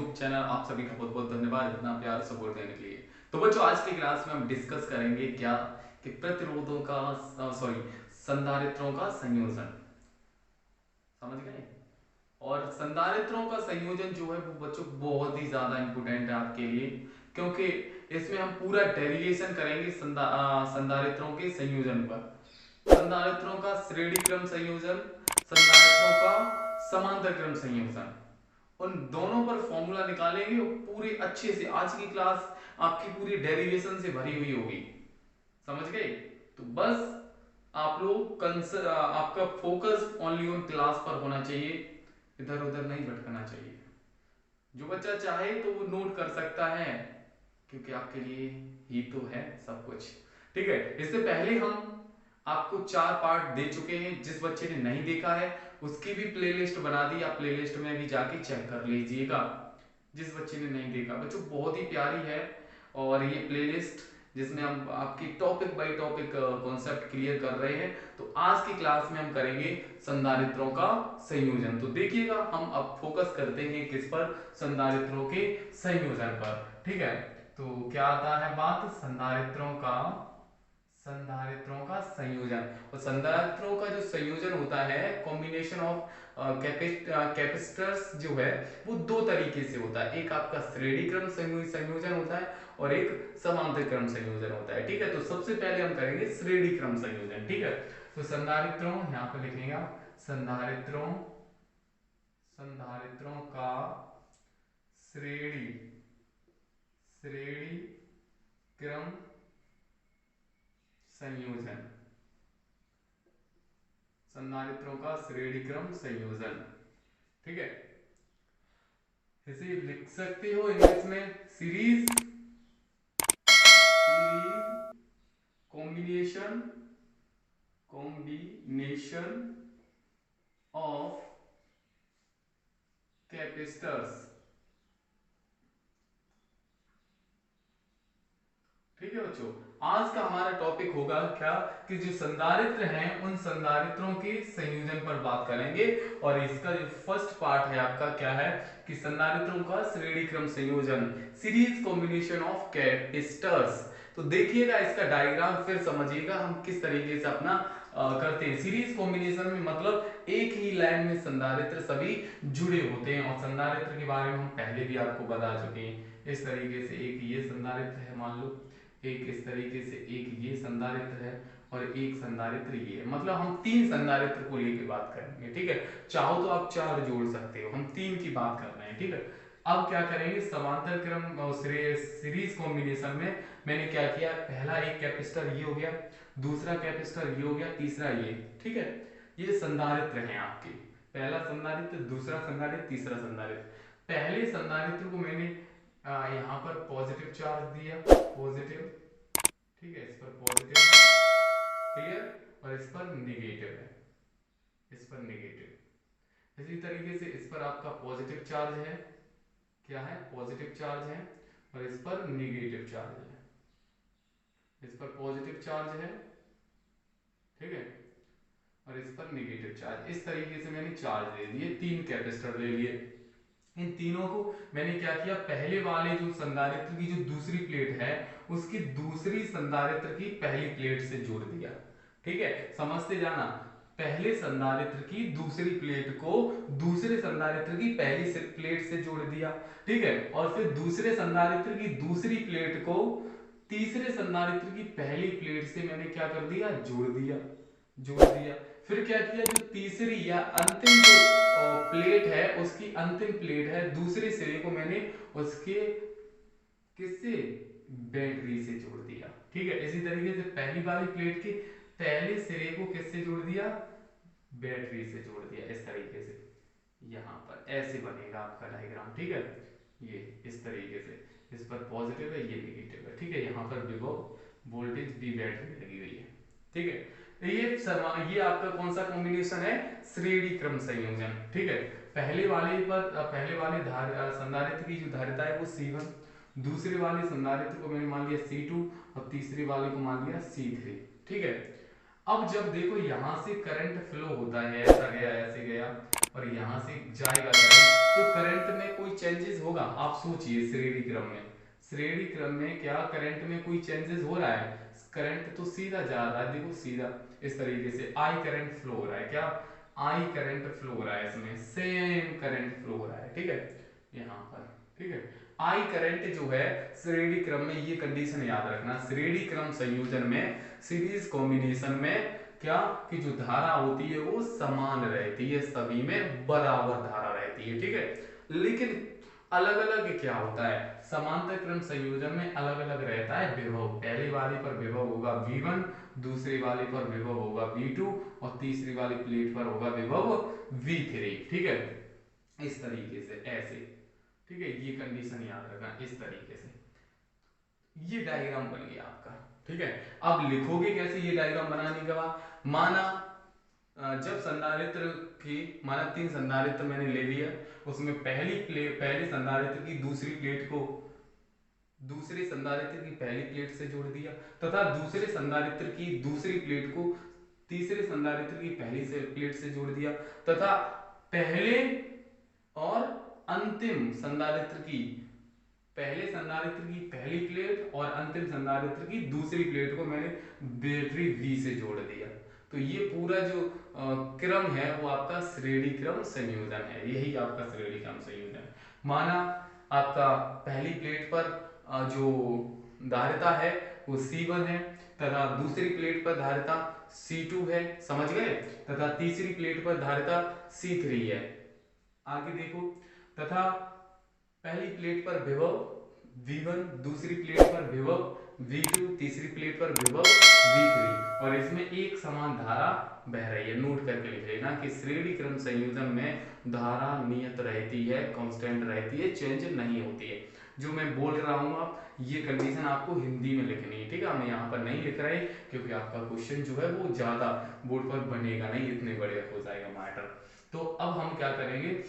YouTube channel. आप सभी का बहुत बहुत धन्यवाद इतना प्यार सपोर्ट देने के लिए। तो बच्चों, आज की क्लास में हम डिस्कस करेंगे क्या कि प्रतिरोधों का सॉरी संधारित्रों का संयोजन। समझ गए? और संधारित्रों का संयोजन जो है वो बच्चों बहुत ही ज्यादा इंपॉर्टेंट है आपके लिए, क्योंकि इसमें हम पूरा डेरिवेशन करेंगे संधारित्रों के संयोजन पर। संधारित्रों का श्रेणी क्रम संयोजन, संधारित्रों का समांतर क्रम संयोजन, उन दोनों पर फॉर्मूला निकालेंगे और पूरे अच्छे से आज की क्लास आपकी पूरी डेरिवेशन से भरी हुई होगी। समझ गए? तो बस आप लोग आपका फोकस ओनली ऑन क्लास पर होना चाहिए, इधर उधर नहीं भटकना चाहिए। जो बच्चा चाहे तो वो नोट कर सकता है, क्योंकि आपके लिए ही तो है सब कुछ। ठीक है, इससे पहले हम आपको 4 पार्ट दे चुके हैं। जिस बच्चे ने नहीं देखा है उसकी भी प्लेलिस्ट बना दी, आप प्लेलिस्ट में भी जाके चेक कर लीजिएगा। जिस बच्चे ने नहीं देखा बच्चों, बहुत ही प्यारी है और ये प्लेलिस्ट जिसमें हम आपकी topic by topic concept clear कर रहे हैं। तो आज की क्लास में हम करेंगे संधारित्रों का संयोजन। तो देखिएगा, हम अब फोकस करते हैं किस पर? संधारित्रों के संयोजन पर। ठीक है, तो क्या आता है बात? संधारित्रों का संयोजन। और संधारित्रों का जो संयोजन होता है, कॉम्बिनेशन ऑफ कैपेसिटर्स जो है वो दो तरीके से होता है। एक आपका श्रेणी क्रम संयोजन होता है और एक समांतर क्रम संयोजन होता है। ठीक है, तो सबसे पहले हम करेंगे श्रेणी क्रम संयोजन। ठीक है, तो संधारित्रों यहां पर लिखेंगे आप संधारित्रों संधारित्रों का श्रेणी श्रेणी क्रम संयोजन। संधारित्रों का श्रेणी क्रम संयोजन। ठीक है, इसे लिख सकते हो इंग्लिश में सीरीज कॉम्बिनेशन ऑफ कैपेसिटर्स। ठीक है बच्चों, आज का हमारा टॉपिक होगा क्या कि जो संधारित्र हैं उन संधारित्रों के संयोजन पर बात करेंगे। और इसका जो फर्स्ट पार्ट है आपका क्या है कि संधारित्रों का श्रेणी क्रम संयोजन, सीरीज कॉम्बिनेशन ऑफ कैपेसिटर्स। तो देखिएगा इसका डायग्राम, फिर समझिएगा हम किस तरीके से अपना करते हैं। सीरीज कॉम्बिनेशन में मतलब एक ही लाइन में संधारित्र सभी जुड़े होते हैं। और संधारित्र के बारे में हम पहले भी आपको बता चुके हैं। इस तरीके से एक ये संधारित्र है, मान लो एक इस तरीके से, एक ये संधारित्र है और एक संधारित्र ये है। मतलब हम 3 संधारित्र को लेकर बात करेंगे। ठीक है, चाहो तो आप 4 जोड़ सकते हो, हम 3 की बात कर रहे हैं। ठीक है, अब क्या करेंगे समांतर क्रम और सीरीज कॉम्बिनेशन में मैंने क्या किया, पहला एक कैपेसिटर ये हो गया, दूसरा कैपेसिटर ये हो गया, तीसरा ये। ठीक है, ये संधारित्र हैं आपके, पहला संधारित्र, दूसरा संधारित्र, तीसरा संधारित्र। पहले संधारित्र को मैंने यहाँ पर पॉजिटिव चार्ज दिया, पॉजिटिव। ठीक है, इस पर पॉजिटिव है, क्लियर, और इस पर नेगेटिव है, इस पर नेगेटिव। इसी तरीके से इस पर आपका पॉजिटिव चार्ज है, क्या है, पॉजिटिव चार्ज है, और इस पर नेगेटिव चार्ज है, इस पर पॉजिटिव चार्ज है। ठीक है, और इस पर नेगेटिव चार्ज। इस तरीके से मैंने चार्ज दे दिए, 3 कैपेसिटर ले लिए। इन तीनों को मैंने क्या किया, पहले वाले जो संधारित्र की जो दूसरी प्लेट है उसकी दूसरी संधारित्र की पहली प्लेट से जोड़ दिया। ठीक है, समझते जाना, पहले संधारित्र की दूसरी प्लेट को दूसरे संधारित्र की पहली से प्लेट से जोड़ दिया। ठीक है, और फिर दूसरे संधारित्र की दूसरी प्लेट को तीसरे संधारित्र की पहली प्लेट से मैंने क्या कर दिया, जोड़ दिया। फिर क्या किया, जो तीसरी या अंतिम जो प्लेट है उसकी अंतिम प्लेट है, दूसरे सिरे को मैंने उसके किससे, बैटरी से जोड़ दिया। ठीक है, इसी तरीके से पहली वाली प्लेट के पहले सिरे को किससे जोड़ दिया, बैटरी से जोड़ दिया। इस तरीके से यहाँ पर ऐसे बनेगा आपका डायग्राम। ठीक है, ये इस तरीके से, इस पर पॉजिटिव है, ये नेगेटिव है। ठीक है, यहाँ पर विभव वोल्टेज बी बैटरी लगी हुई है। ठीक है, तो ये आपका कौन सा कॉम्बिनेशन है, श्रेणी क्रम संयोजन। ठीक है, पहले वाले संधारित्र की जो धारिता है वो C1, दूसरे वाले संधारित्र को मैंने मान लिया C2 और तीसरे वाले को मान लिया C3। ठीक है, अब जब देखो यहां से करंट फ्लो होता है, ऐसा गया ऐसे गया, और यहाँ से जाएगा करंट, तो करंट में कोई चेंजेस होगा? आप सोचिए, श्रेणी क्रम में, श्रेणी क्रम में क्या करंट में कोई चेंजेस हो रहा है? करंट तो सीधा जा रहा है, देखो सीधा इस तरीके से आई करंट फ्लो हो रहा है, क्या आई करंट फ्लो हो रहा है, इसमें सेम करंट फ्लो हो रहा है, ठीक है, यहाँ पर, ठीक है। आई करंट जो है श्रेणी क्रम में, ये कंडीशन याद रखना, श्रेणी क्रम संयोजन में, सीरीज कॉम्बिनेशन में क्या कि जो धारा होती है वो समान रहती है, सभी में बराबर धारा रहती है, ठीक है। लेकिन अलग अलग क्या होता है, समांतर क्रम संयोजन में अलग अलग रहता है विभव, पहले वाले पर विभव होगा V1, दूसरे वाले पर विभव होगा V2 और तीसरी वाली प्लेट पर होगा विभव V3, ठीक है, इस तरीके से ऐसे, ठीक है, ये कंडीशन याद रखना इस तरीके से। ये डायग्राम बन गया आपका, ठीक है। अब लिखोगे कैसे ये डायग्राम बनाने के बाद, माना जब संधारित्र की, माना 3 संधारित्र मैंने ले लिया, उसमें पहली संधारित्र की दूसरी प्लेट को दूसरे संधारित्र की पहली प्लेट से जोड़ दिया, तथा दूसरे संधारित्र की दूसरी प्लेट को तीसरे संधारित्र की पहली से प्लेट से जोड़ दिया, तथा पहले और अंतिम संधारित्र की, पहले संधारित्र की पहली प्लेट और अंतिम संधारित्र की दूसरी प्लेट को मैंने बैटरी V से जोड़ दिया। तो ये पूरा जो क्रम है वो आपका श्रेणी क्रम संयोजन है, यही आपका श्रेणी क्रम संयोजन है। माना आपका पहली प्लेट पर जो धारिता है वो C1 है, तथा दूसरी प्लेट पर धारिता C2 है, समझ गए, तथा तीसरी प्लेट पर धारिता C3 है। आगे देखो, तथा पहली प्लेट पर विभव V1, दूसरी प्लेट पर विभव V2, तीसरी प्लेट पर विभव V3, और इसमें एक समान धारा बह रही है। नोट करके लिख लेना कि श्रेणी क्रम संयोजन में धारा नियत रहती है, कांस्टेंट रहती है, चेंज नहीं होती है। जो मैं बोल रहा हूँ आप, ये कंडीशन आपको हिंदी में लिखनी है, ठीक है, हम यहाँ पर नहीं लिख रहे क्योंकि आपका क्वेश्चन जो है वो ज्यादा बोर्ड पर बनेगा नहीं, इतने बड़े हो जाएगा मैटर। तो अब हम क्या करेंगे,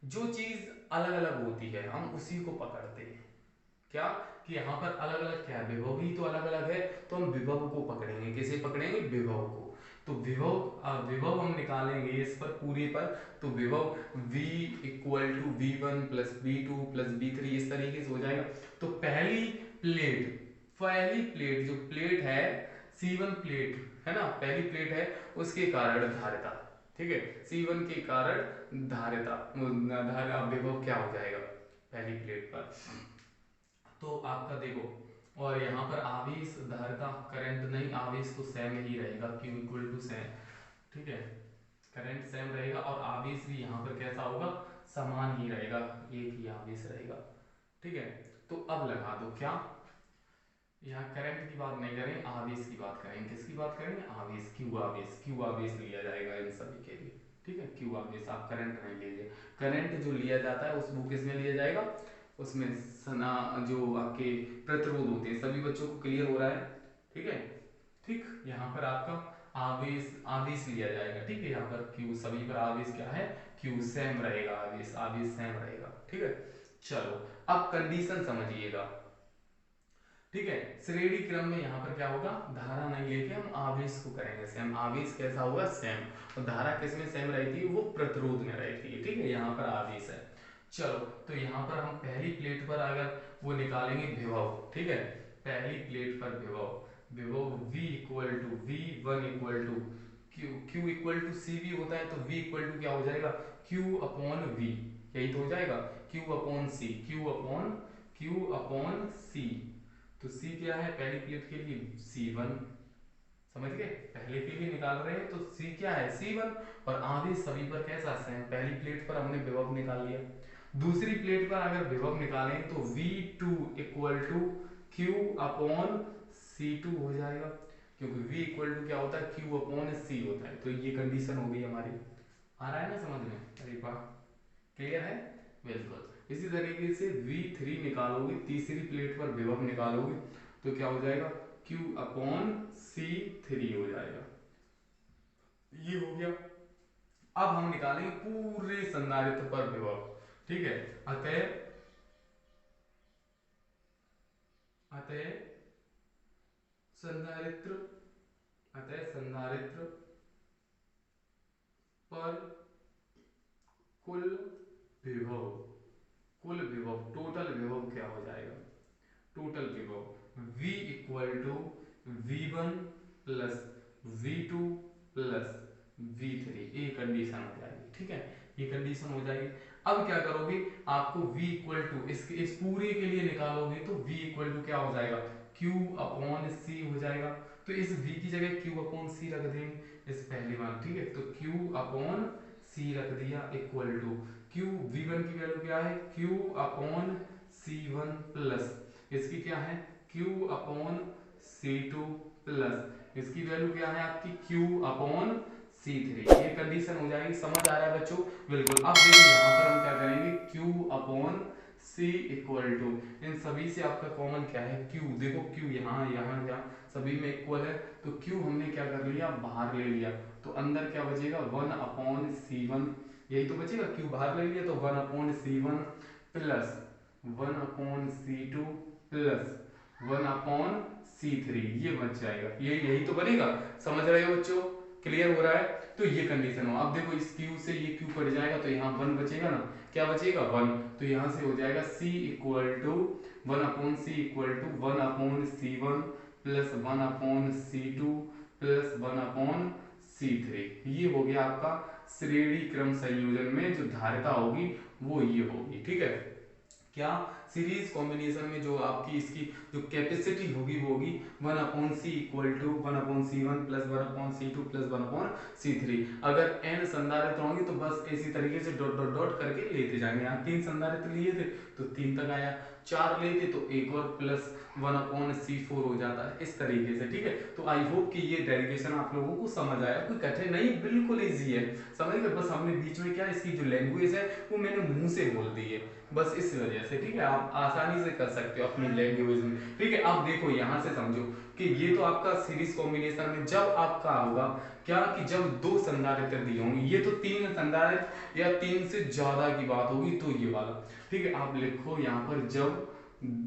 जो चीज अलग अलग होती है हम उसी को पकड़ते हैं, क्या कि यहाँ पर अलग अलग क्या है, विभव ही तो अलग अलग है, तो हम विभव को पकड़ेंगे, किसे पकड़ेंगे, विभव को। तो विभव हम निकालेंगे इस पर पूरे पर, तो विभव V equal to V1 plus V2 plus V3 इस तरीके से हो जाएगा। तो पहली प्लेट जो प्लेट है C1 प्लेट है ना, पहली प्लेट है, उसके कारण धारिता, ठीक है, C1 के कारण धारिता विभव क्या हो जाएगा पहली प्लेट पर, तो आपका देखो, और यहाँ पर आवेश धारिता करंट नहीं, आवेश तो सेम ही रहेगा, Q इक्वल टू सेम, ठीक है, करंट सेम रहेगा और आवेश भी यहाँ पर कैसा होगा, समान ही रहेगा, एक ही आवेश रहेगा, ठीक है। तो अब लगा दो क्या, यहाँ करंट की बात नहीं करें, आवेश की बात करेंगे, किसकी बात करेंगे, आवेश, क्यू आवेश लिया जाएगा इन सभी के लिए, ठीक है, क्यू आवेश, आप करंट नहीं लीजिए, करंट जो लिया जाता है उस वो किस में लिया जाएगा, उसमें सना जो आपके प्रतिरोध होते हैं, सभी बच्चों को क्लियर हो रहा है, ठीक है, ठीक, यहाँ पर आपका आवेश आवेश लिया जाएगा, ठीक है, यहाँ पर क्यू सभी पर आवेश क्या है, क्यू सेम रहेगा, आवेश सेम रहेगा, ठीक है। चलो अब कंडीशन समझिएगा, ठीक है, श्रेणी क्रम में यहाँ पर क्या होगा, धारा नहीं लेके हम आवेश को करेंगे सेम, आवेश कैसा होगा, सेम, और धारा किस में सेम रहती है, वो प्रतिरोध में रहती है, ठीक है, यहाँ पर आवेश है। चलो तो यहाँ पर हम पहली प्लेट पर अगर वो निकालेंगे विभव, ठीक है, पहली प्लेट पर विभव V equal to V1 equal to Q equal to C भी होता है, तो V इक्वल टू क्या हो जाएगा, Q अपॉन V, यही तो हो जाएगा, Q अपॉन C, तो C क्या है पहली प्लेट के लिए, C1, समझ गए, पहले के लिए निकाल रहे हैं तो C क्या है, C1, और आवेश सभी पर कैसा सेम, पहली प्लेट पर हमने विभव निकाल लिया, दूसरी प्लेट पर अगर विभव निकालें तो V2 equal to Q upon C2 हो जाएगा, क्योंकि V इक्वल टू क्या होता है, Q अपॉन C होता है, तो ये कंडीशन हो गई हमारी, आ रहा है ना समझ में, अरे वाह, क्लियर है, बिल्कुल। इसी तरीके से V3 निकालोगे, तीसरी प्लेट पर विभव निकालोगे तो क्या हो जाएगा, Q अपॉन C3 हो जाएगा, ये हो गया। अब हम निकालेंगे पूरे संधारित्र पर विभव, ठीक है, अतः संधारित्र संधारित्र पर कुल विभव, कुल विभव टोटल विभव क्या हो जाएगा, टोटल विभव V equal to V1 plus V2 plus V3, ये कंडीशन हो जाएगी। ठीक है, ये कंडीशन हो जाएगी। अब क्या करोगे, आपको V इक्वल टू इस पूरे के लिए निकालोगे तो V इक्वल टू क्या हो जाएगा, Q अपॉन C हो जाएगा। तो इस V की जगह Q अपॉन C रख देंगे इस पहली बार। ठीक है, तो Q अपॉन C रख दिया इक्वल टू Q, V1 की वैल्यू क्या है, Q अपॉन C1 प्लस इसकी क्या है Q अपॉन C2 प्लस इसकी वैल्यू क्या है आपकी Q अपॉन C3। ये कंडीशन हो जाएगी। समझ आ रहा है बच्चों, बिल्कुल। अब देखिए यहाँ पर हम क्या करेंगे, Q upon C equal to इन सभी से आपका कॉमन क्या है Q, देखो Q यहाँ यहाँ यहाँ सभी में इक्वल है, तो Q हमने क्या कर लिया, बाहर ले लिया, तो अंदर क्या बचेगा 1 अपॉन C1, यही तो बचेगा, Q बाहर ले लिया तो 1 upon C1 plus 1 upon C2 plus 1 upon C3, ये बच जाएगा, ये यही तो बनेगा। समझ रहे हो बच्चों, क्लियर हो रहा है। तो ये कंडीशन हो। अब देखो इस Q से ये Q कट जाएगा तो यहाँ 1 बचेगा ना, क्या बचेगा 1, तो यहाँ से हो जाएगा C equal to 1 upon C equal to 1 upon C1 plus 1 upon C2 plus 1 upon C3। ये हो गया आपका श्रेणी क्रम संयोजन में जो धारिता होगी वो ये होगी। ठीक है, क्या सीरीज कॉम्बिनेशन में जो आपकी इसकी जो कैपेसिटी होगी वो होगी 1 upon C equal to 1 upon C1 plus 1 upon C2 plus 1 upon C3। अगर n संधारित्र होंगे तो बस इसी तरीके से डॉट डॉट डॉट करके लेते जाएंगे। यहाँ 3 संधारित्र लिए थे तो 3 तक आया, 4 लेते तो एक और प्लस 1 अपॉन C4 हो जाता है, इस तरीके से। ठीक है, तो आई होप कि ये डेरिवेशन आप लोगों को समझ आया, कोई कठिन नहीं, बिल्कुल इजी है, समझ गए। बस हमने बीच में क्या इसकी जो लैंग्वेज है वो मैंने मुंह से बोल दी है, बस इस वजह से। ठीक है, आप आसानी से कर सकते हो अपनी लैंग्वेज में। ठीक है, अब देखो यहाँ से समझो कि ये तो आपका सीरीज कॉम्बिनेशन में जब आपका होगा क्या कि जब 2 संधारित्र दिए होंगे, ये तो 3 संधारित्र या 3 से ज्यादा की बात होगी तो ये वाला। ठीक है, आप लिखो यहाँ पर जब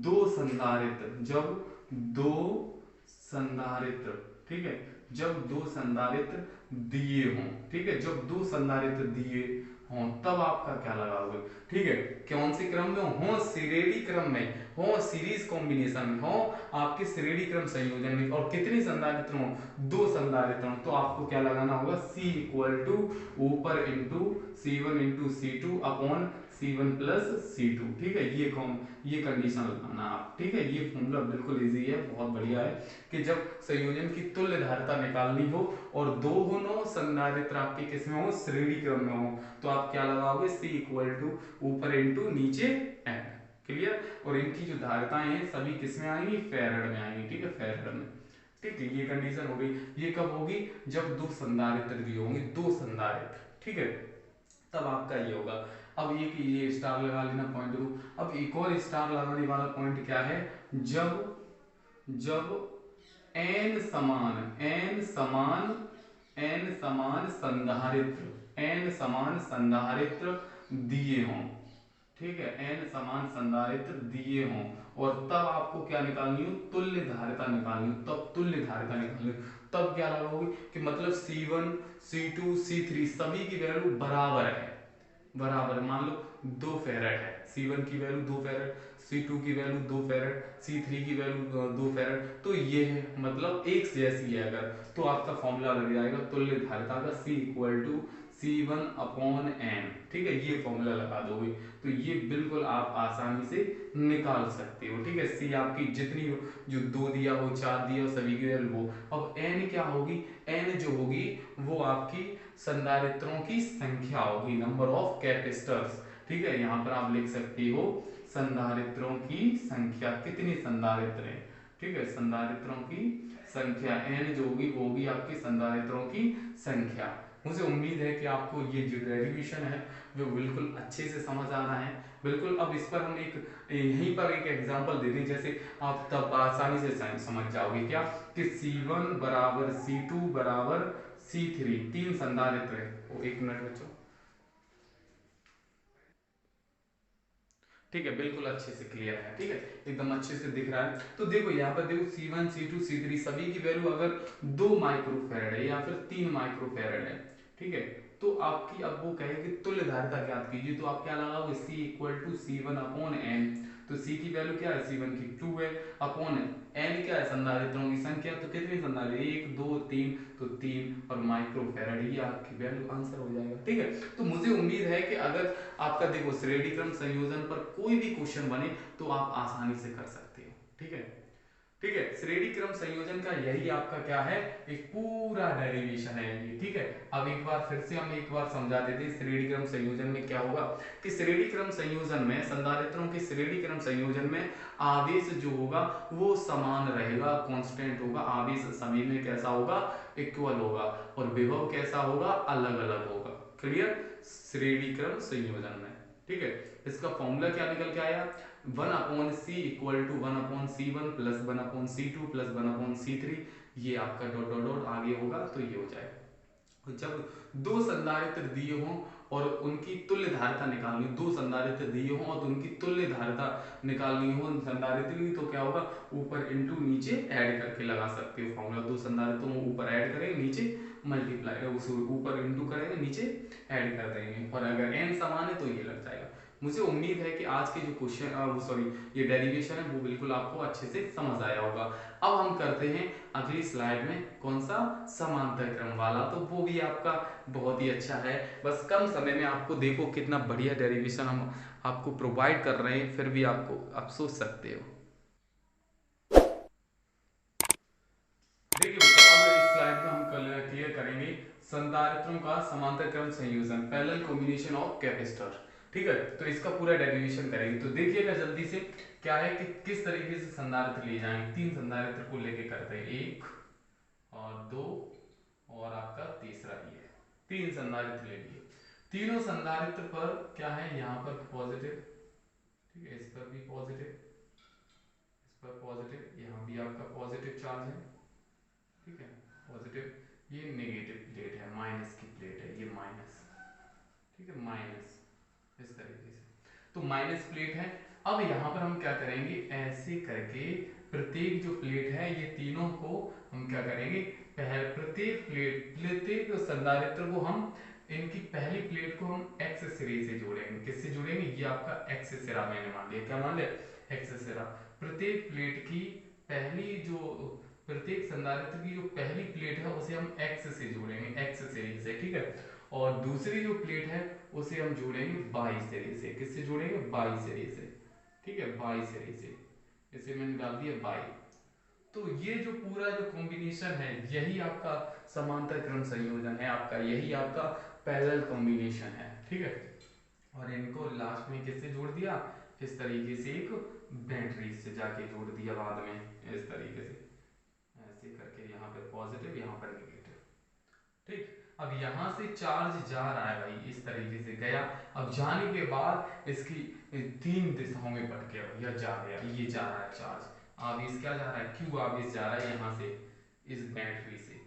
2 संधारित्र, जब 2 संधारित्र, ठीक है, जब 2 संधारित्र दिए हों, ठीक है, जब 2 संधारित्र दिए हों तब आपका क्या लगाओगे। ठीक है, कौन से क्रम में हो, श्रेणी क्रम में हो, सीरीज कॉम्बिनेशन में हो, आपके श्रेणी क्रम संयोजन में, और कितने संधारित्र हो, 2 संधारित्र हो, तो आपको क्या लगाना होगा C इक्वल टू ऊपर into C1 into C2 upon C1 plus C2। ठीक है, ये कंडीशन लगाना आप। ठीक है, ये फॉर्मूला बिल्कुल इजी है, बहुत बढ़िया है कि जब संयोजन की तुल्य धारिता निकालनी हो और दोनों संधारित्र आपके किस में हो, श्रेणी क्रम में हो, तो आप क्या लगाओगे C इक्वल टू ऊपर इंटू नीचे n। क्लियर, और इनकी जो धारिताएं हैं सभी किस में आएंगी, फेराड में आएंगी। ठीक है, फेराड में। ठीक है, ये कंडीशन हो गई। ये कब होगी, जब 2 संधारित्र दिए होंगे, 2 संधारित्र। ठीक है, तब आपका ये होगा। अब ये स्टार लगा लेना पॉइंट को। अब एक और स्टार लगाने वाला पॉइंट क्या है, जब n समान दिए हों, ठीक है, n समान संधारित्र दिए हों, और तब आपको क्या निकालनी हो, तुल्य धारिता निकालनी हो। तब तुल्य धारिता निकालनी हो तब क्या लगाओगे कि मतलब C1 C2 C3 सभी की वैल्यू बराबर है, बराबर मान लो 2 फेरेड है, C1 की वैल्यू 2 फेरेड, C2 की वैल्यू 2 फेरेड, C3 की वैल्यू 2 फेरेड, तो ये है मतलब एक जैसी है अगर, तो आपका फॉर्मूला लग जाएगा तुल्य धारिता का C equal to C1 upon n। ठीक है, ये फॉर्मूला लगा दोगे तो ये बिल्कुल आप आसानी से निकाल सकते हो। ठीक है, C आपकी जितनी जो 2 दिया हो, 4 दिया हो, सभी की वैल्यू वो। अब n क्या होगी, n जो होगी वो आपकी संधारित्रों की संख्या होगी, नंबर ऑफ कैपेसिटर्स। ठीक है, यहाँ पर आप लिख सकते हो संधारित्रों की संख्या, कितने संधारित्र हैं। ठीक है, संधारित्रों की संख्या n जो होगी वो होगी आपकी संधारित्रों की संख्या। मुझे उम्मीद है कि आपको ये जो डेरिवेशन है वो बिल्कुल अच्छे से समझ आना है। बिल्कुल, अब इस पर हम यहीं पर एक एग्जांपल दे दें, जैसे आप तब आसानी से समझ जाओगे क्या कि C1 बराबर C2 बराबर C3 3 संधारित्र है। एक मिनट बच्चों, ठीक है, बिल्कुल अच्छे से क्लियर है। ठीक है, एकदम अच्छे से दिख रहा है। तो देखो यहाँ पर देखो C1 C2 C3 सभी की वैल्यू अगर 2 माइक्रोफैरड है या फिर 3 माइक्रोफैरड है, ठीक है, तो आपकी अब वो कहेगी तुल्य धारिता ज्ञात कीजिए, तो आप क्या लगाओगे C इक्वल टू C1/N। तो C की वैल्यू क्या है, C1 की 2 है, अपॉन N क्या है, संधारित्रों की संख्या। तो कितनी संधारित्र, 1 2 3, तो 3 और माइक्रोफैराड, ये आपकी वैल्यू आंसर हो जाएगा। ठीक है, तो मुझे उम्मीद है कि अगर आपका देखो श्रेणी क्रम संयोजन पर कोई भी क्वेश्चन बने तो आप आसानी से कर सकते हो। ठीक है, ठीक है, श्रेणी क्रम संयोजन का यही आपका क्या है, एक पूरा डेरिवेशन है ये। ठीक है, अब एक बार फिर से हम एक बार समझा देते हैं श्रेणी क्रम संयोजन में क्या होगा, कि श्रेणी क्रम संयोजन में संधारित्रों के श्रेणी क्रम संयोजन में आवेश जो होगा वो समान रहेगा, कांस्टेंट होगा। आवेश सभी में कैसा होगा, इक्वल होगा, और विभव कैसा होगा, अलग अलग होगा। क्लियर, श्रेणी क्रम संयोजन में। ठीक है, इसका फॉर्मूला क्या निकल के आया, 1/C equal to 1/C1 plus 1/C2 plus 1/C3, ये आपका डॉट डॉट डॉट आगे होगा, तो ये हो जाएगा। जब दो संधारित्र दिए हों और उनकी तुल्य धारिता निकालनी, दो संधारित्र दिए हों और उनकी तुल्य धारिता निकालनी हो संधारित्र की, तो क्या होगा, ऊपर इंटू नीचे ऐड करके लगा सकते हो फॉर्मूला। दो संधारित्रों को ऊपर ऐड करेंगे, नीचे मल्टीप्लाई, उस ऊपर इंटू करेंगे, नीचे ऐड कर देंगे, और अगर n समान है तो ये लग जाएगा। मुझे उम्मीद है कि आज के जो क्वेश्चन सॉरी ये डेरिवेशन है वो बिल्कुल आपको अच्छे से समझ आया होगा। अब हम करते हैं अगली स्लाइड में कौन सा, समांतर क्रम वाला, तो वो भी आपका बहुत ही अच्छा है। बस कम समय में आपको देखो कितना बढ़िया डेरिवेशन हम आपको प्रोवाइड कर रहे हैं, फिर भी आपको आप सोच सकते हो। देखिए बच्चों, अब इस स्लाइड में हम क्लियर करेंगे संधारित्रों का समांतर क्रम संयोजन, पैरेलल कॉम्बिनेशन ऑफ कैपेसिटर। ठीक है, तो इसका पूरा डेरिवेशन करेंगे। तो देखिएगा जल्दी से क्या है कि किस तरीके से संधारित्र ले जाएंगे। तीन संधारित्र को लेके करते हैं, 1 और 2 और आपका तीसरा ये है। तीन संधारित्र ले लिए, तीनों संधारित्र पर क्या है, यहाँ पर पॉजिटिव, ठीक है, इस पर भी पॉजिटिव, इस पर पॉजिटिव, यहाँ भी आपका पॉजिटिव चार्ज है। ठीक है, पॉजिटिव, ये नेगेटिव प्लेट है, माइनस की प्लेट है, ये माइनस। ठीक है, माइनस, इस तरीके से, तो माइनस प्लेट है। अब यहाँ पर हम क्या करेंगे, ऐसे करके प्रत्येक जो प्लेट है ये तीनों को हम क्या करेंगे, प्रत्येक संधारित्र को हम इनकी पहली प्लेट को हम एक्स सिरे से जोड़ेंगे। किससे जोड़ेंगे, ये आपका एक्स सिरा मैंने मान लिया, क्या मान लिया, एक्स सिरा। प्रत्येक प्लेट की पहली जो प्रत्येक संधारित्र की जो पहली प्लेट है उसे हम एक्स से जोड़ेंगे, एक्स सिरे से। ठीक है, और दूसरी जो प्लेट है उसे हम जोड़ेंगे बाई सिरे से। किससे जोड़ेंगे, बाई सिरे से। ठीक है, बाई सिरे से, इसे मैंने डाल दिया बाई। तो ये जो पूरा जो कॉम्बिनेशन है यही आपका समांतर क्रम संयोजन है, आपका यही आपका पैरेलल कॉम्बिनेशन है। ठीक है, और इनको लास्ट में किससे जोड़ दिया, इस तरीके से एक बैटरी से जाके जोड़ दिया बाद में, इस तरीके से ऐसे करके, यहाँ पर पॉजिटिव यहाँ पर नेगेटिव। ठीक, अब यहाँ से चार्ज जा रहा है भाई, इस तरीके से गया। अब जाने के बाद इसकी तीन दिशाओं में बट गया भैया, जा गया, ये जा रहा है चार्ज, आवेश क्या जा रहा है, क्यू आवेश जा रहा है यहाँ से इस बैटरी से।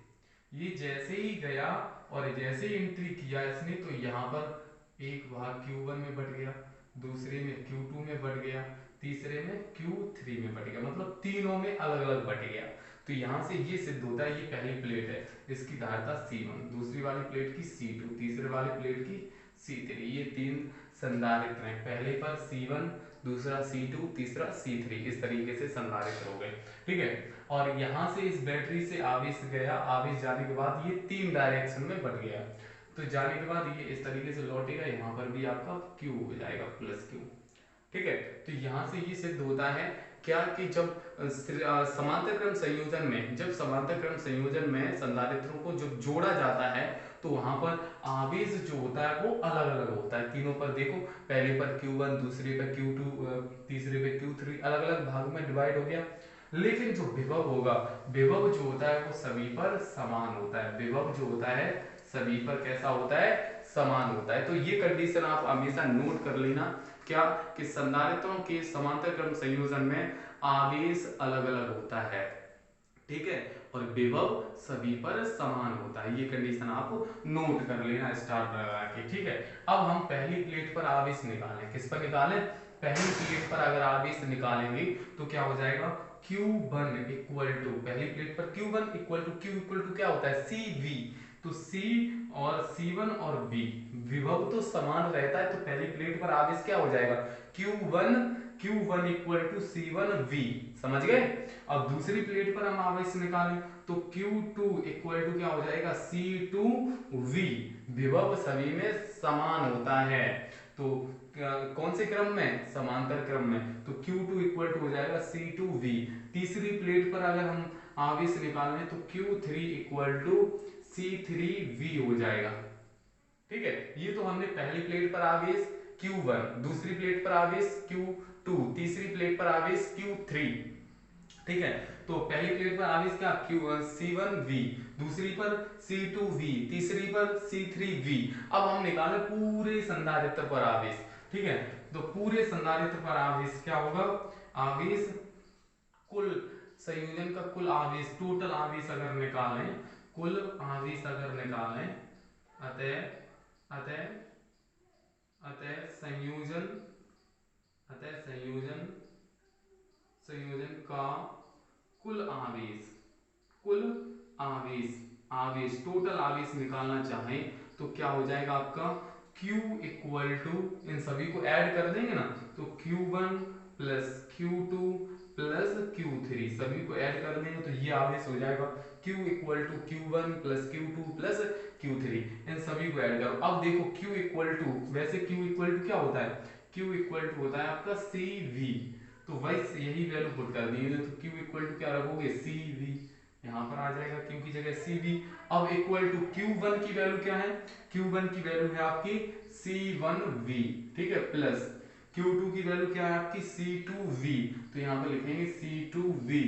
ये जैसे ही गया और जैसे ही एंट्री किया इसने, तो यहाँ पर एक भाग Q1 में बट गया, दूसरे में Q2 में बट गया, तीसरे में Q3 में बट गया, मतलब तीनों में अलग अलग बट गया। तो यहाँ से ये सिद्ध होता है, ये पहली प्लेट है, इसकी धारिता C1, दूसरी वाली प्लेट की C2, तीसरे वाली प्लेट की C3। ये तीन संधारित्र हैं, पहले पर C1, दूसरा C2, तीसरा C3, इस तरीके से संधारित्र हो गए। ठीक है, और यहाँ से इस बैटरी से आवेश गया, आवेश जाने के बाद ये तीन डायरेक्शन में बट गया, तो जाने के बाद ये इस तरीके से लौटेगा, यहाँ पर भी आपका Q हो जाएगा, प्लस Q। ठीक है, तो यहाँ से ये सिद्ध होता है क्या कि जब समांतर क्रम संयोजन में, जब समांतर क्रम संयोजन में संधारित्रों को जब जोड़ा जाता है तो वहां पर आवेश जो होता है वो अलग अलग होता है। तीनों पर देखो, पहले पर Q1, दूसरे पर Q2, तीसरे पे Q3, अलग अलग भाग में डिवाइड हो गया। लेकिन जो विभव होगा, विभव जो होता है वो सभी पर समान होता है। विभव जो होता है सभी पर कैसा होता है, समान होता है। तो ये कंडीशन आप हमेशा नोट कर लेना, क्या कि संधारित्रों के समांतर क्रम संयोजन में आवेश अलग अलग होता है। ठीक है, और विभव सभी पर समान होता है। ये कंडीशन आप नोट कर लेना स्टार लगा के। ठीक है, अब हम पहली प्लेट पर आवेश निकालें, किस पर निकालें, पहली प्लेट पर अगर आवेश निकालेंगे तो क्या हो जाएगा, Q1 इक्वल टू, पहली प्लेट पर Q1 equal to, Q equal to क्या होता है, CV। तो C और C1 और V विभव तो समान रहता है, तो पहली प्लेट पर आवेश क्या हो जाएगा, Q1 इक्वल टू C1V, समझ गए। अब दूसरी प्लेट पर हम आवेश निकालें तो Q2 इक्वल टू क्या हो जाएगा, C2V। विभव सभी में समान होता है, तो कौन से क्रम में, समांतर क्रम में, तो Q2 इक्वल टू हो जाएगा C2V। तीसरी प्लेट पर अगर हम आवेश निकालें तो Q3 इक्वल टू C3V हो जाएगा। ठीक है, ये तो हमने पहली प्लेट पर आवेश Q1, दूसरी प्लेट पर आवेश Q2, तीसरी प्लेट पर आवेश Q3। ठीक है, तो पहली प्लेट पर आवेश क्या, C1V, दूसरी पर C2V, तीसरी पर C3V। अब हम निकाले पूरे संधारित्र पर आवेश। ठीक है, तो पूरे संधारित्र पर आवेश क्या होगा, आवेश कुल संयोजन का कुल आवेश, टोटल आवेश अगर निकालें, कुल आवेश अगर निकालें, अतः अतः अतः संयोजन अतः संयोजन संयोजन का कुल आवेश, कुल आवेश आवेश टोटल आवेश निकालना चाहें तो क्या हो जाएगा आपका, Q इक्वल टू, इन सभी को ऐड कर देंगे ना, तो Q1 plus Q2 plus Q3, सभी को ऐड कर देंगे तो ये आवेश हो जाएगा Q equal to Q1 plus Q2 plus Q3। इन सभी को ऐड करो। अब देखो Q इक्वल टू, वैसे Q इक्वल टू क्या होता है, Q इक्वल टू होता है आपका CV, तो वही यही वैल्यू पुट कर दी, तो Q इक्वल टू क्या रखोगे, CV, यहाँ पर आ जाएगा Q की जगह CV। अब इक्वल टू Q1 की वैल्यू क्या है, Q1 की वैल्यू है आपकी C1V, ठीक है, प्लस Q2 की वैल्यू क्या है आपकी C2V, तो यहाँ पर लिखेंगे C2V,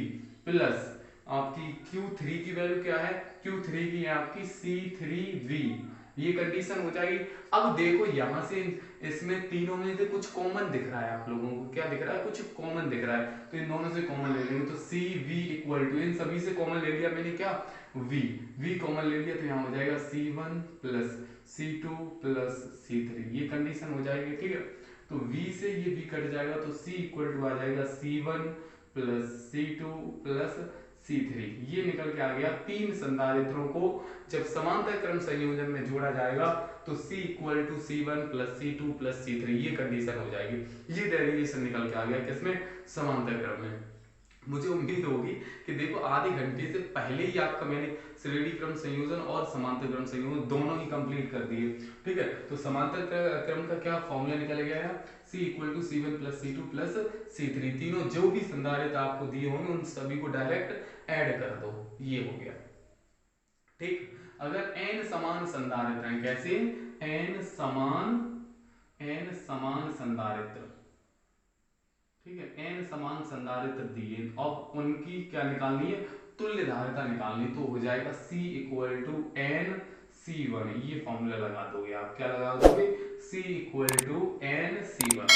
प्लस आपकी Q3 की वैल्यू क्या है, Q3 की है आपकी C3V। ये कंडीशन हो जाएगी। अब देखो यहां से इसमें तीनों में से कुछ कॉमन दिख रहा है, आप लोगों को क्या दिख रहा है, कुछ कॉमन दिख रहा है, तो इन दोनों से कॉमन ले लेंगे, तो CV इक्वल टू, इन सभी से कॉमन ले लिया मैंने, क्या V कॉमन ले लिया, तो यहाँ हो जाएगा C1 plus C2 plus C3, ये कंडीशन हो जाएगी। ठीक है, तो V से ये V कट जाएगा, तो C इक्वल टू आ जाएगा C1 plus C2 plus C3, ये निकल के आ गया। तीन संधारित्रों को जब समांतर क्रम संयोजन में जोड़ा जाएगा तो C equal to C1 plus C2 plus C3, ये कंडीशन हो जाएगी। ये डेरिवेशन निकल के आ गया किसमें, समांतर क्रम में। मुझे उम्मीद होगी कि देखो आधे घंटे से पहले ही आपका मैंने श्रेणी क्रम संयोजन और समांतर क्रम संयोजन दोनों ही कंप्लीट कर दिए। ठीक है, तो समांतर क्रम का क्या फॉर्मूला निकल गया है, C equal to C1 plus C2 plus C3, तीनों जो भी संधारित्र आपको दिए होंगे उन सभी को डायरेक्ट ऐड कर दो, ये हो गया। ठीक, अगर n समान संधारित्र हैं, कैसे, n समान संधारित्र, ठीक है, n समान संधारित्र दिए, अब उनकी क्या निकालनी है, तुल्य धारिता निकालनी, तो हो जाएगा C equal to n C1, ये फॉर्मूला लगा दोगे आप, क्या लगा दोगे, C equal to n C1।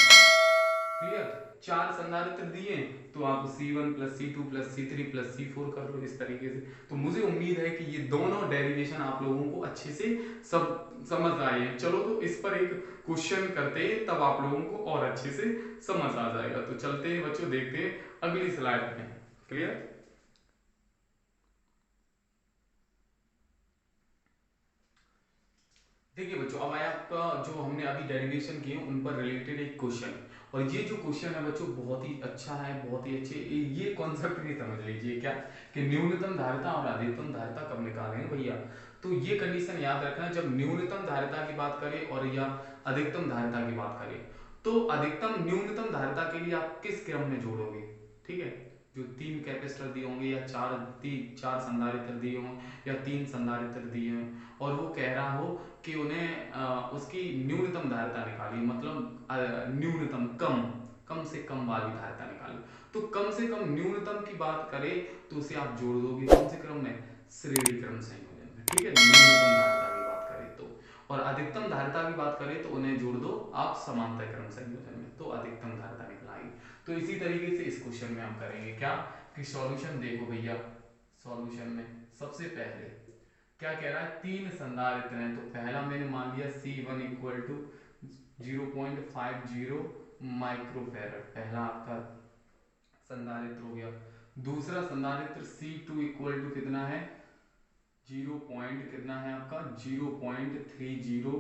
Clear, चार संधारित्र दिए तो आप C1 plus C2 plus C3 plus C4 कर लो इस तरीके से। तो मुझे उम्मीद है कि ये दोनों डेरिवेशन आप लोगों को अच्छे से सब समझ आए हैं। चलो तो इस पर एक क्वेश्चन करते हैं, तब आप लोगों को और अच्छे से समझ आ जाएगा। तो चलते हैं बच्चों, देखते हैं अगली स्लाइड में। क्लियर, देखिए बच्चों, अब आया आपका जो हमने अभी डेरिवेशन किए उन पर रिलेटेड एक क्वेश्चन, और ये जो क्वेश्चन है बच्चों बहुत ही अच्छा है, बहुत ही अच्छे, ये कॉन्सेप्ट भी समझ लीजिए क्या, कि न्यूनतम धारिता और अधिकतम धारिता कब निकालेंगे भैया। तो ये कंडीशन याद रखना, जब न्यूनतम धारिता की बात करें और या अधिकतम धारिता की बात करें, तो अधिकतम न्यूनतम धारिता के लिए आप किस क्रम में जोड़ोगे। ठीक है, जो तीन कैपेसिटर दिए होंगे या चार संधारित्र दिए हों या तीन संधारित्र दिए हों, और वो कह रहा हो कि उन्हें उसकी न्यूनतम धारिता निकाली, मतलब न्यूनतम कम से कम वाली धारिता निकाली, तो कम से कम न्यूनतम की बात करें तो उसे आप जोड़ दोगे कौन से क्रम में, श्रेणी क्रम संयोजन में। ठीक है, न्यूनतम धारिता की बात करें तो, और अधिकतम धारिता की बात करें तो उन्हें जोड़ दो आप समांतर क्रम संयोजन में, तो अधिकतम धारिता निकलाएगी। तो इसी तरीके से इस क्वेश्चन में हम करेंगे क्या, कि सॉल्यूशन देखो भैया, सॉल्यूशन में सबसे पहले क्या कह रहा है, तीन संधारित्र हैं, तो पहला मैंने मान लिया C1 इक्वल टू 0.50 माइक्रोफैरड, पहला आपका संधारित्र हो गया। दूसरा संधारित्र C2 इक्वल टू कितना है, 0 पॉइंट कितना है आपका 0.30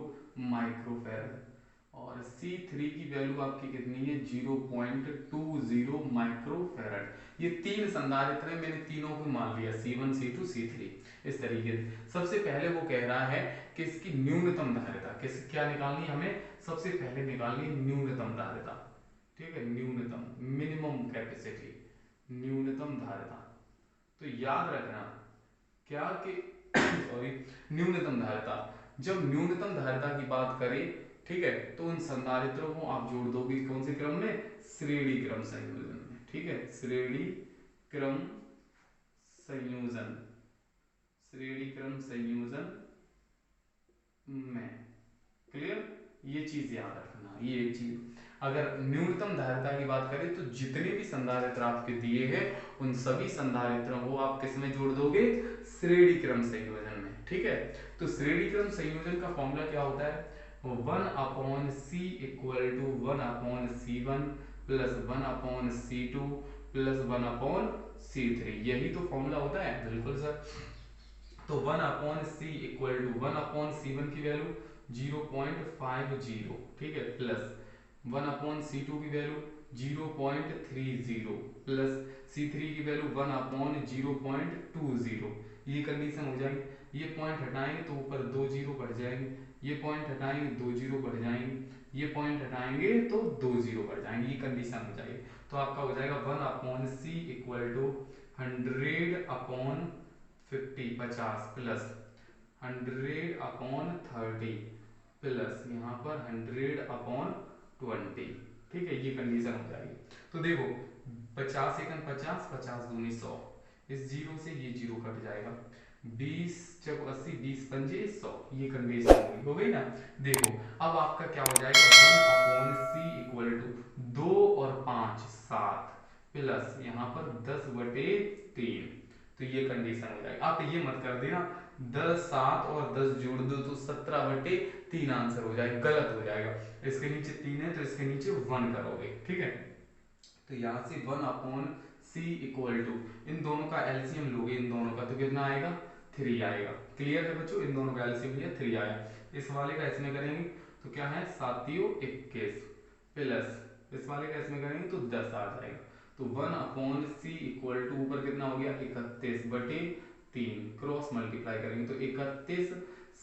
माइक्रोफैरड, और C3 की वैल्यू आपकी कितनी है 0.20 माइक्रोफैरड। ये तीन संधारित्र हैं, मैंने तीनों को मान लिया C1 C2 C3 इस तरीके से। सबसे पहले वो कह रहा है कि इसकी न्यूनतम धारिता किस क्या निकालनी, हमें सबसे पहले निकालनी न्यूनतम धारिता, ठीक है, न्यूनतम मिनिमम कैपेसिटी, न्यूनतम धारिता। तो याद रखना क्या कि सॉरी न्यूनतम धारिता, जब न्यूनतम धारिता की बात करें, ठीक है, तो उन संधारित्रों को आप जोड़ दोगे कौन से क्रम में, श्रेणी क्रम संयोजन में, ठीक है, श्रेणी क्रम संयोजन, श्रेणी क्रम संयोजन में। क्लियर, ये चीज याद रखना। ये एक चीज, अगर न्यूनतम धारिता की बात करें तो जितने भी संधारित्र आपके दिए हैं उन सभी संधारित्रों को आप किस में जोड़ दोगे, श्रेणी क्रम संयोजन में, ठीक है। तो श्रेणी क्रम संयोजन का फॉर्मूला क्या होता है, 1/c equal to 1/c1 plus 1/c2 plus 1/c3, यही तो फॉर्मूला होता है। बिल्कुल सर। तो 1/c इक्वल टू 1/c1 की वैल्यू 0.50, ठीक है, प्लस 1/c2 की वैल्यू 0.30 प्लस C3 की वैल्यू 1/0.20। ये कंडीशन हो जाएगी। ये पॉइंट हटाएंगे तो ऊपर 2 जीरो बढ़ जाएंगे, ये पॉइंट हटाएंगे 2 जीरो बढ़ जाएंगे, ये पॉइंट हटाएंगे तो 2 जीरो बढ़ जाएंगे, ये कंडीशन हो जाएगी। तो आपका हो जाएगा 1/c equal to 100/50 50 plus 100/30 plus यहाँ पर 100/20, ठीक है, ये कंडीशन हो जाएगी। तो देखो 50 एकन 50, 50 दूनी 100, इस जीरो से ये जीरो कट जाएगा, 20 चौक 80, 20 पंजे 100, ये कंडीशन हो गई ना। देखो अब आपका क्या हो जाएगा 1/c इक्वल टू 2 और 5 7 प्लस यहाँ पर 10/3, तो ये कंडीशन हो जाएगी। आप ये मत कर देना 10 7 और 10 जोड़ दो तो 17/3 आंसर हो जाएगा, गलत हो जाएगा। इसके नीचे 3 है तो इसके नीचे 1 करोगे, ठीक है। तो यहाँ से 1/c इक्वल टू, इन दोनों का एलसीएम लोगे, इन दोनों का तो कितना आएगा 3 आएगा। क्लियर है बच्चों, इन दोनों का एलसीएम लिया 3 आया। इस वाले का इसमें करेंगे तो क्या है 7 21 प्लस इस वाले का इसमें करेंगे तो 10 आ जाएगा। तो 1/c इक्वल टू ऊपर कितना हो गया 31/3, क्रॉस मल्टीप्लाई करेंगे तो 31,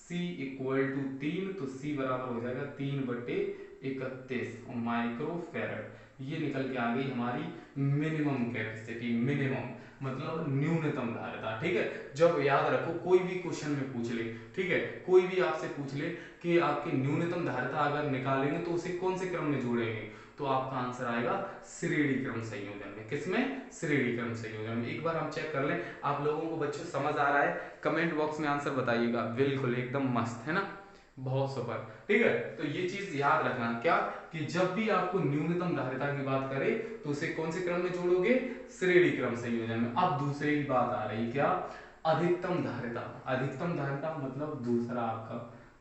c इक्वल टू 3, तो c बराबर हो जाएगा 3/31 माइक्रोफैरड। ये निकल के आ गई हमारी मिनिमम कैपेसिटी, मिनिमम मतलब न्यूनतम धारिता, ठीक है। जब याद रखो कोई भी क्वेश्चन में पूछ ले, ठीक है, कोई भी आपसे पूछ ले कि आपकी न्यूनतम धारिता अगर निकालेंगे तो उसे कौन से क्रम में जोड़ेंगे, तो आपका आंसर आएगा श्रेणी क्रम संयोजन में। किसमें, श्रेणी क्रम संयोजन में। एक बार हम चेक कर लें, आप लोगों को बच्चों समझ आ रहा है, कमेंट बॉक्स में आंसर बताइएगा। बिल्कुल एकदम मस्त है ना, बहुत सुपर, ठीक है। तो ये चीज याद रखना क्या कि जब भी आपको न्यूनतम धारिता की बात करें तो उसे कौन से क्रम में जोड़ोगे, श्रेणी क्रम संयोजन में। अब दूसरी बात आ रही क्या, अधिकतम धारिता। अधिकतम धारिता मतलब दूसरा आपका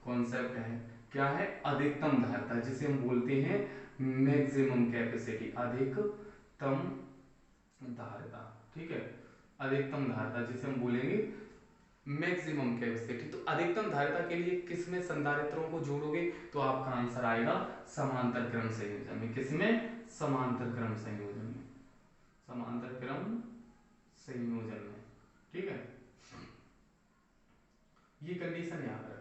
कॉन्सेप्ट है, क्या है, अधिकतम धारिता, जिसे हम बोलते हैं मैक्सिमम कैपेसिटी, अधिकतम धारिता, ठीक है, अधिकतम धारिता जिसे हम बोलेंगे मैक्सिमम कैपेसिटी। तो अधिकतम धारिता के लिए किसमें संधारित्रों को जोड़ोगे, तो आपका आंसर आएगा समांतर क्रम संयोजन में। किसमें, समांतर क्रम संयोजन में, समांतर क्रम संयोजन में, ठीक है। ये कंडीशन याद रखना।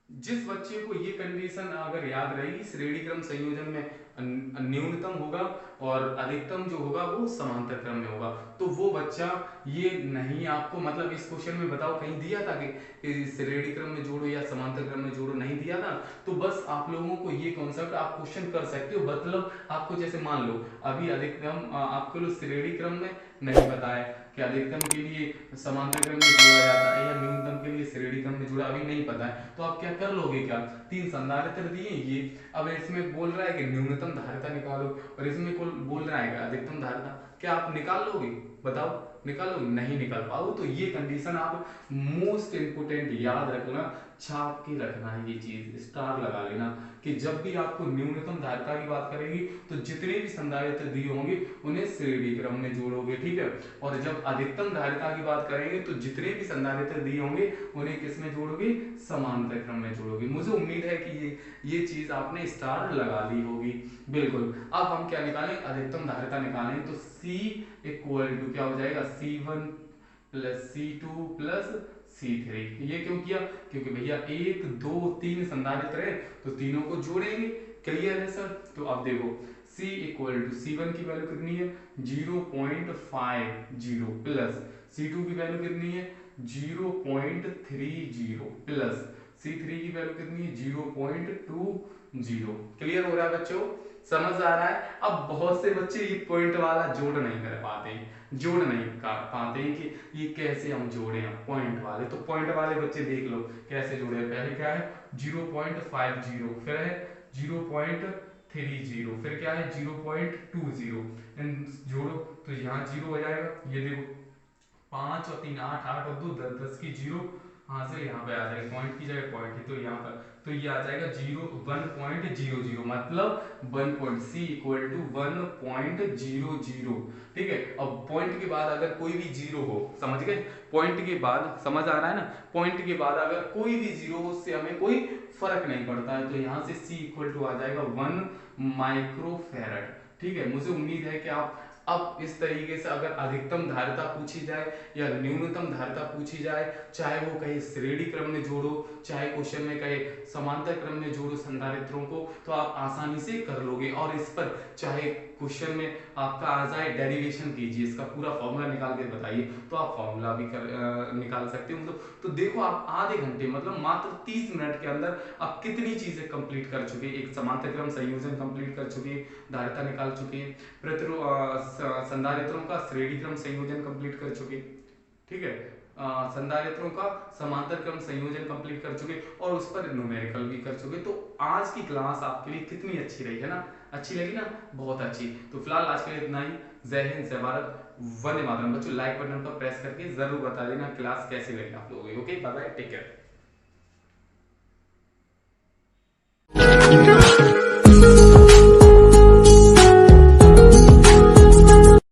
जिस बच्चे को ये कंडीशन अगर याद रहेगी, श्रेणी क्रम संयोजन में न्यूनतम होगा और अधिकतम जो होगा वो समांतर क्रम में होगा, तो वो बच्चा ये नहीं, आपको मतलब इस क्वेश्चन में बताओ कहीं दिया था कि श्रेणी क्रम में जोड़ो या समांतर क्रम में जोड़ो, नहीं दिया था। तो बस आप लोगों को ये कॉन्सेप्ट आप क्वेश्चन कर सकते हो। मतलब आपको जैसे मान लो अभी अधिकतम आपको लोग श्रेणी क्रम में नहीं पता है कि अधिकतम के लिए समांतर क्रम में जोड़ा जाता है या न्यूनतम के लिए श्रेणी क्रम में जुड़ा, अभी नहीं पता है, तो आप क्या कर लोगे, क्या 3 संधारित्र दिए ये, अब इसमें बोल रहा है कि न्यूनतम धारिता निकालो और इसमें बोल रहा है कि अधिकतम धारिता, क्या आप निकाल लोगे, बताओ निकालो, नहीं निकाल पाओ तो ये कंडीशन आप मोस्ट इंपोर्टेंट याद रखना, छाप के रखना है ये चीज, स्टार लगा लेना कि जब भी आपको न्यूनतम धारिता की बात करेगी तो जितने भी संधारित्र दिए होंगे उन्हें श्रेणी क्रम में जोड़ोगे, ठीक है। और जब अधिकतम धारिता की बात करेंगे तो जितने भी संधारित्र दिए होंगे उन्हें किस में जोड़ोगे, समांतर क्रम में जोड़ोगे। मुझे उम्मीद है कि ये चीज आपने स्टार लगा ली होगी। बिल्कुल, अब हम क्या निकालें, अधिकतम धारिता निकालें तो C इक्वल टू क्या हो जाएगा, C1 plus C2 plus C3। ये क्यों किया, क्योंकि भैया 1 2 3 संधारित्र है तो तीनों को जोड़ेंगे। क्लियर है सर। तो अब देखो C इक्वल टू C1 की वैल्यू कितनी है 0.50 प्लस C2 की वैल्यू कितनी है 0.30 प्लस C3 की वैल्यू कितनी है 0.20। क्लियर हो रहा है बच्चों, समझ आ रहा है। अब बहुत से बच्चे ये पॉइंट वाला जोड़ नहीं कर पाते हैं, जोड़ नहीं कर पाते हैं कि ये कैसे हम जोड़े हैं पॉइंट वाले। तो पॉइंट वाले बच्चे देख लो कैसे जोड़े हैं। पहले क्या है 0.50, फिर है 0.30, फिर क्या है 0.20। जोड़ो तो यहाँ 0 हो जाएगा, ये देखो 5 और 3 8, 8 और 2 10, 10 की 0 हासिल यहाँ पे आ जाएगा, पॉइंट की जगह पॉइंट ही तो यहाँ पर, तो ये आ जाएगा 1.00, मतलब 1 C इक्वल टू 1.00। ठीक है। अब पॉइंट के बाद अगर कोई भी जीरो हो, समझ गए, पॉइंट के बाद समझ आ रहा है ना, पॉइंट के बाद अगर कोई भी जीरो हो उससे हमें कोई फर्क नहीं पड़ता है, तो यहाँ से C इक्वल टू आ जाएगा 1 माइक्रोफैरड। ठीक है। मुझे उम्मीद है कि आप अब इस तरीके से अगर अधिकतम धारिता पूछी जाए या न्यूनतम धारिता पूछी जाए, चाहे वो कहे श्रेणी क्रम में जोड़ो, चाहे क्वेश्चन में कहे समांतर क्रम में जोड़ो संधारित्रों को, तो आप आसानी से कर लोगे। और इस पर चाहे क्वेश्चन में आपका आ जाए डेरिवेशन कीजिए, इसका पूरा फॉर्मूला निकाल के बताइए, तो आप फॉर्मूला भी निकाल सकते हो। तो देखो आप आधे घंटे मतलब मात्र 30 मिनट के अंदर आप कितनी चीजें कंप्लीट कर चुके, एक समांतर क्रम संयोजन कंप्लीट कर चुके, धारिता निकाल चुके, संधारित्रों का श्रेणी क्रम संयोजन कंप्लीट कर चुके, ठीक है, संधारित्रों का समांतर क्रम संयोजन कंप्लीट कर चुके और उस पर न्यूमेरिकल भी कर चुके। तो आज की क्लास आपके लिए कितनी अच्छी रही है ना, अच्छी लगी ना, बहुत अच्छी। तो फिलहाल आज के लिए इतना ही। जय हिंद, जय भारत, वंदे मातरम। बच्चों लाइक बटन पर प्रेस करके जरूर बता देना क्लास कैसी लगी आप लोगों को। Okay, bye bye, take care.